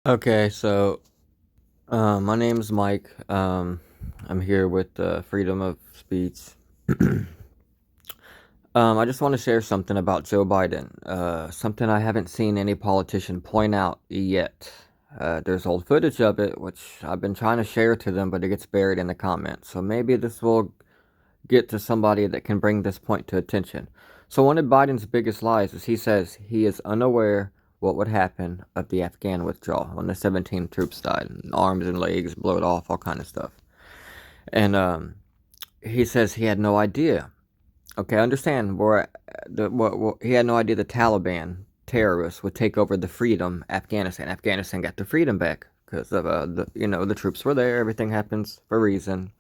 Okay, so my name's Mike. I'm here with freedom of speech. I just want to share something about Joe Biden. Something I haven't seen any politician point out yet. There's old footage of it, which I've been trying to share to them, but it gets buried in the comments. So maybe this will get to somebody that can bring this point to attention. So one of Biden's biggest lies is he says he is unaware what would happen of the Afghan withdrawal when the 17 troops died, and arms and legs blowed off, all kind of stuff. And he says he had no idea. Okay, I understand where he had no idea the Taliban terrorists would take over the freedom Afghanistan. Afghanistan got the freedom back because of the troops were there. Everything happens for a reason.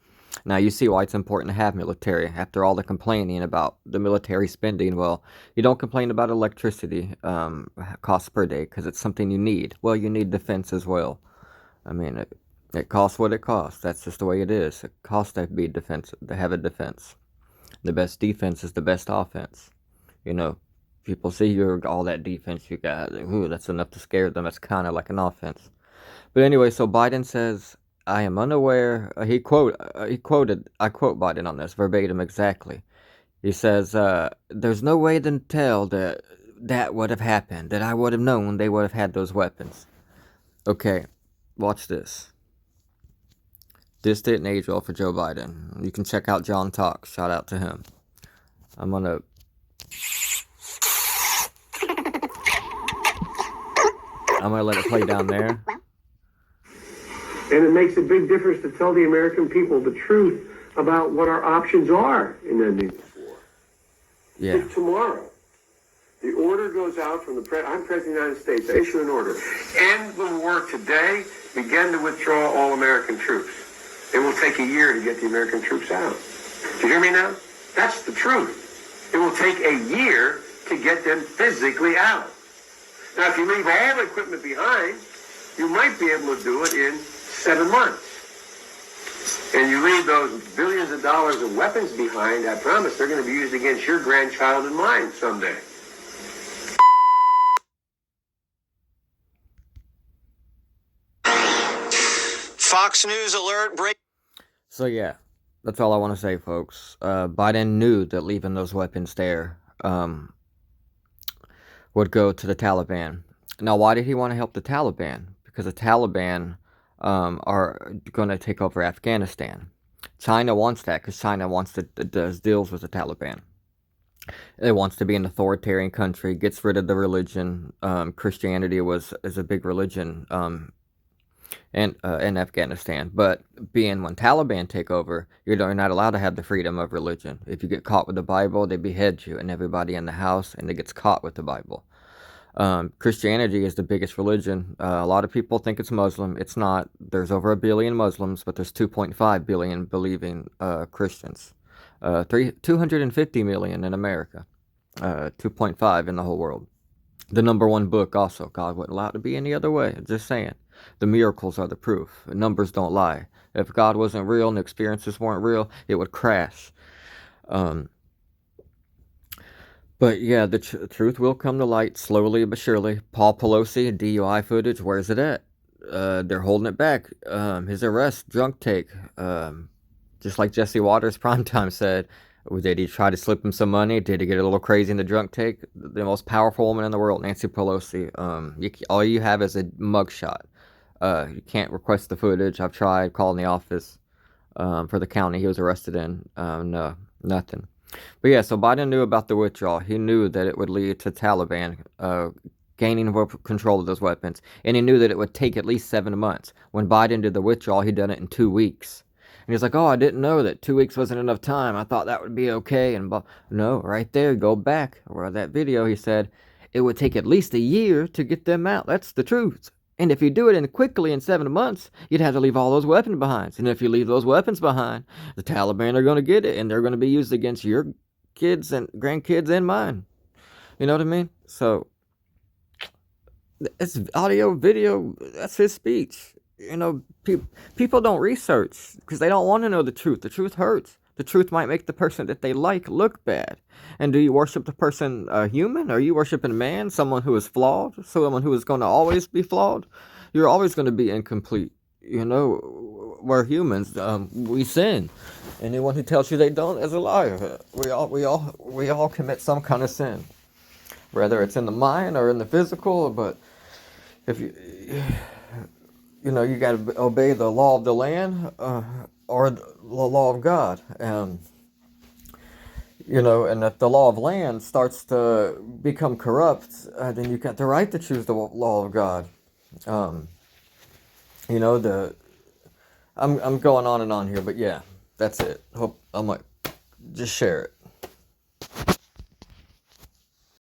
Now you see why it's important to have military. After all the complaining about the military spending, well, you don't complain about electricity costs per day because it's something you need. Well, you need defense as well. I mean, it costs what it costs. That's just the way it is. It costs to be defense, to have a defense. The best defense is the best offense. You know, people see you all that defense you got. Ooh, that's enough to scare them. That's kind of like an offense. But anyway, so Biden says, "I am unaware." He quoted. I quote Biden on this verbatim exactly. He says, "There's no way to tell that would have happened. That I would have known they would have had those weapons." Okay, watch this. This didn't age well for Joe Biden. You can check out John Talks. Shout out to him. I'm gonna. I'm gonna let it play down there. And it makes a big difference to tell the American people the truth about what our options are in ending this war. Yeah. If tomorrow the order goes out from I'm President of the United States, I issue an order. End the war today, begin to withdraw all American troops. It will take a year to get the American troops out. Do you hear me now? That's the truth. It will take a year to get them physically out. Now, if you leave all the equipment behind, you might be able to do it in 7 months. And you leave those billions of dollars of weapons behind, I promise they're going to be used against your grandchild and mine someday. Fox News alert break. So yeah, that's all I want to say, folks. Biden knew that leaving those weapons there would go to the Taliban. Now, why did he want to help the Taliban? Because the Taliban are going to take over Afghanistan. China wants that because China does deals with the Taliban. It wants to be an authoritarian country, gets rid of the religion. Christianity is a big religion in Afghanistan. But when Taliban take over, you're not allowed to have the freedom of religion. If you get caught with the Bible, they behead you and everybody in the house, and it gets caught with the Bible. Christianity is the biggest religion. A lot of people think it's Muslim. It's not. There's over 1 billion Muslims, but there's 2.5 billion believing Christians. 250 million in America. 2.5 in the whole world. The number one book also. God wouldn't allow it to be any other way. Just saying. The miracles are the proof. Numbers don't lie. If God wasn't real and the experiences weren't real, it would crash. But yeah, the truth will come to light slowly but surely. Paul Pelosi, DUI footage, where's it at? They're holding it back. His arrest, drunk take. Just like Jesse Waters primetime said, did he try to slip him some money? Did he get a little crazy in the drunk take? The most powerful woman in the world, Nancy Pelosi. All you have is a mugshot. You can't request the footage. I've tried calling the office for the county he was arrested in. No, nothing. But yeah, so Biden knew about the withdrawal. He knew that it would lead to Taliban gaining control of those weapons. And he knew that it would take at least 7 months. When Biden did the withdrawal, he'd done it in 2 weeks. And he's like, "Oh, I didn't know that 2 weeks wasn't enough time. I thought that would be okay." And no, right there, go back. Or that video, he said, it would take at least a year to get them out. That's the truth. And if you do it quickly in 7 months, you'd have to leave all those weapons behind. And if you leave those weapons behind, the Taliban are going to get it, and they're going to be used against your kids and grandkids and mine. You know what I mean? So, it's audio, video, that's his speech. You know, people don't research because they don't want to know the truth. The truth hurts. The truth might make the person that they like look bad. And do you worship the person human? Or are you worshiping a man, someone who is flawed, someone who is going to always be flawed? you're always going to be incomplete. You know, we're humans. We sin. Anyone who tells you they don't is a liar. We all commit some kind of sin, whether it's in the mind or in the physical. But if you got to obey the law of the land or the law of God. And if the law of land starts to become corrupt, then you got the right to choose the law of God. Um, I'm going on and on here, but yeah, that's it. Hope I might just share it.